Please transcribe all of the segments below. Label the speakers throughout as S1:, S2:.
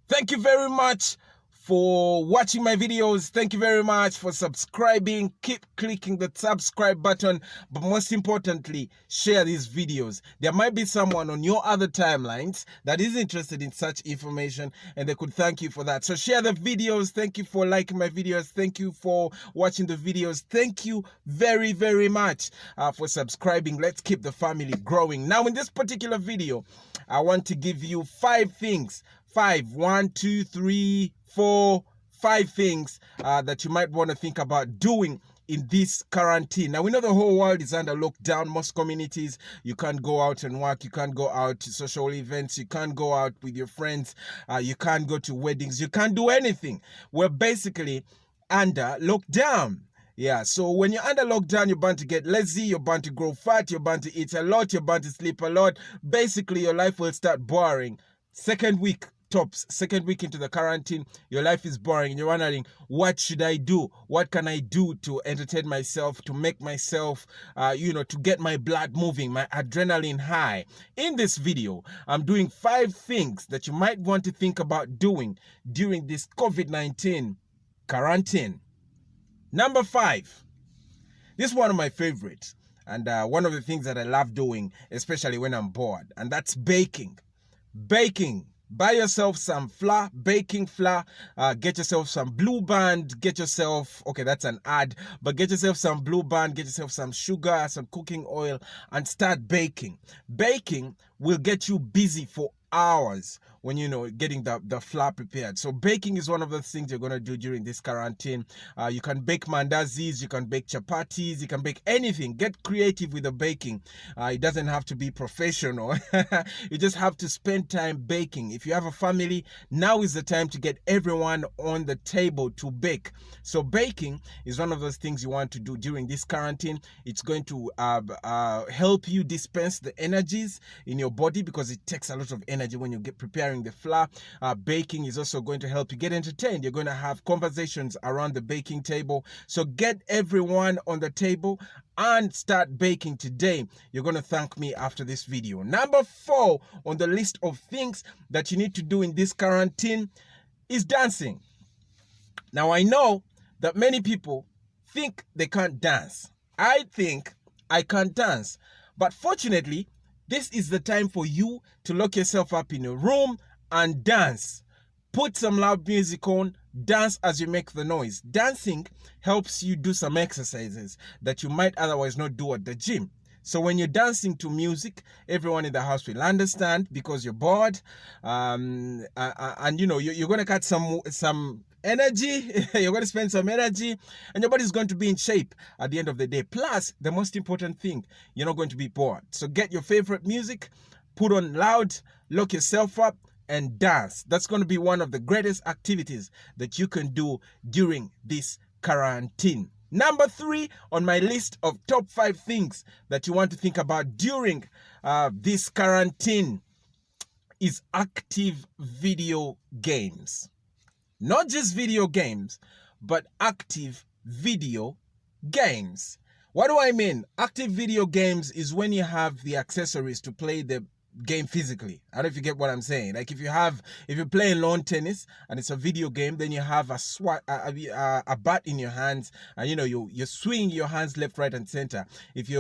S1: Thank you very much for watching my videos. Thank you very much for subscribing. Keep clicking the subscribe button, but most importantly, share these videos. There might be someone on your other timelines that is interested in such information and they could thank you for that. So share the videos. Thank you for liking my videos. Thank you for watching the videos. Thank you very, very much for subscribing. Let's keep the family growing. Now, in this particular video, I want to give you 5 things. 1, 2, 3, 4, 5 things that you might want to think about doing in this quarantine. Now, we know the whole world is under lockdown. Most communities, you can't go out and work. You can't go out to social events. You can't go out with your friends. You can't go to weddings. You can't do anything. We're basically under lockdown. Yeah, so when you're under lockdown, you're bound to get lazy, you're bound to grow fat, you're bound to eat a lot, you're bound to sleep a lot. Basically, your life will start boring. Second week into the quarantine, your life is boring and you're wondering, what should I do? What can I do to entertain myself, to make myself, to get my blood moving, my adrenaline high? In this video, I'm doing 5 things that you might want to think about doing during this COVID-19 quarantine. Number 5. This is one of my favorites and one of the things that I love doing, especially when I'm bored, and that's baking. Baking. Buy yourself some flour, baking flour, get yourself some Blue Band, get yourself, okay, that's an ad, but get yourself some Blue Band, get yourself some sugar, some cooking oil, and start baking. Baking will get you busy for hours when getting the flour prepared. So baking is one of the things you're going to do during this quarantine. You can bake mandazis, you can bake chapatis, you can bake anything. Get creative with the baking. It doesn't have to be professional. You just have to spend time baking. If you have a family, now is the time to get everyone on the table to bake. So baking is one of those things you want to do during this quarantine. It's going to help you dispense the energies in your body because it takes a lot of energy when you get preparing the flour. Baking is also going to help you get entertained. You're going to have conversations around the baking table. So get everyone on the table and start baking today. You're going to thank me after this video. Number 4 on the list of things that you need to do in this quarantine is dancing. Now, I know that many people think they can't dance. I think I can't dance. But fortunately, this is the time for you to lock yourself up in a room and dance. Put some loud music on, dance as you make the noise. Dancing helps you do some exercises that you might otherwise not do at the gym. So when you're dancing to music, everyone in the house will understand because you're bored. And you're going to cut some energy. You're going to spend some energy and your body's going to be in shape at the end of the day. Plus, the most important thing, you're not going to be bored. So get your favorite music, put on loud, lock yourself up, and dance. That's going to be one of the greatest activities that you can do during this quarantine. Number 3 on my list of top 5 things that you want to think about during this quarantine is active video games. Not just video games, but active video games. What do I mean? Active video games is when you have the accessories to play the game physically. I don't know if you get what I'm saying. Like if you're playing lawn tennis and it's a video game, then you have a bat in your hands and you're swinging your hands left, right, and center. If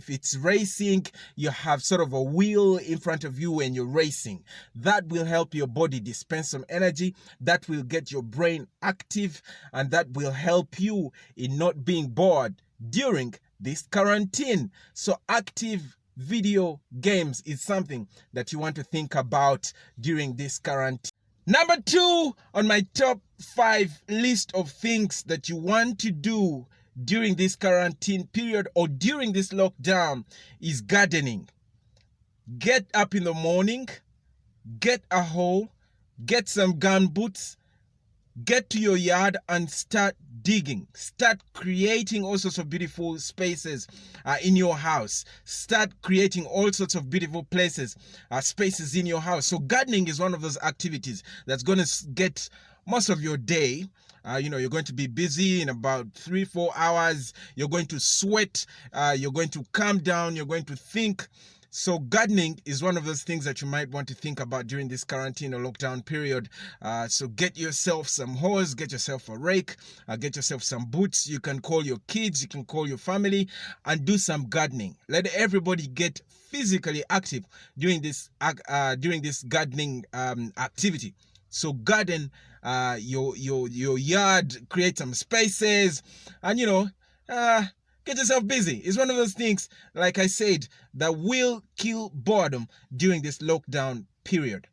S1: it's racing, you have sort of a wheel in front of you and you're racing. That will help your body dispense some energy. That will get your brain active and that will help you in not being bored during this quarantine. So active video games is something that you want to think about during this quarantine. Number 2 on my top 5 list of things that you want to do during this quarantine period or during this lockdown is gardening. Get up in the morning, get a hoe, get some gun boots, get to your yard and start digging. Start creating all sorts of beautiful spaces in your house. Start creating all sorts of beautiful places, spaces in your house. So gardening is one of those activities that's going to get most of your day. You're going to be busy in about 3-4 hours. You're going to sweat. You're going to calm down. You're going to think. So gardening is one of those things that you might want to think about during this quarantine or lockdown period. So get yourself some hose, get yourself a rake, get yourself some boots. You can call your kids, you can call your family, and do some gardening. Let everybody get physically active during this gardening activity. So garden your yard, create some spaces, and get yourself busy. It's one of those things, like I said, that will kill boredom during this lockdown period.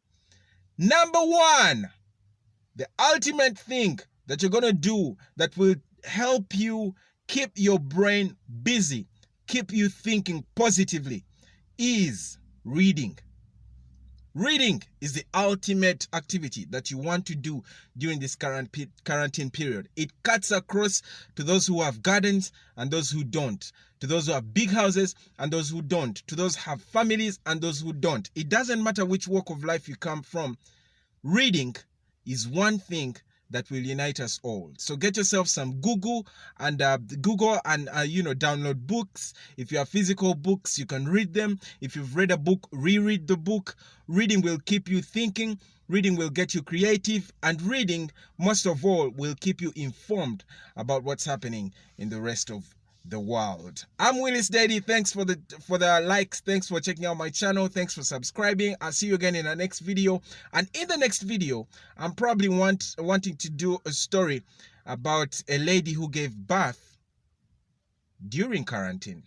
S1: Number one, the ultimate thing that you're gonna do that will help you keep your brain busy, keep you thinking positively, is reading. Reading is the ultimate activity that you want to do during this quarantine period. It cuts across to those who have gardens and those who don't, to those who have big houses and those who don't, to those who have families and those who don't. It doesn't matter which walk of life you come from. Reading is one thing that will unite us all. So get yourself some Google and download books. If you have physical books, you can read them. If you've read a book, reread the book. Reading will keep you thinking. Reading will get you creative, and reading, most of all, will keep you informed about what's happening in the rest of the world. I'm Willis Daddy. Thanks for the likes. Thanks for checking out my channel. Thanks for subscribing. I'll see you again in the next video. And in the next video, I'm probably wanting to do a story about a lady who gave birth during quarantine.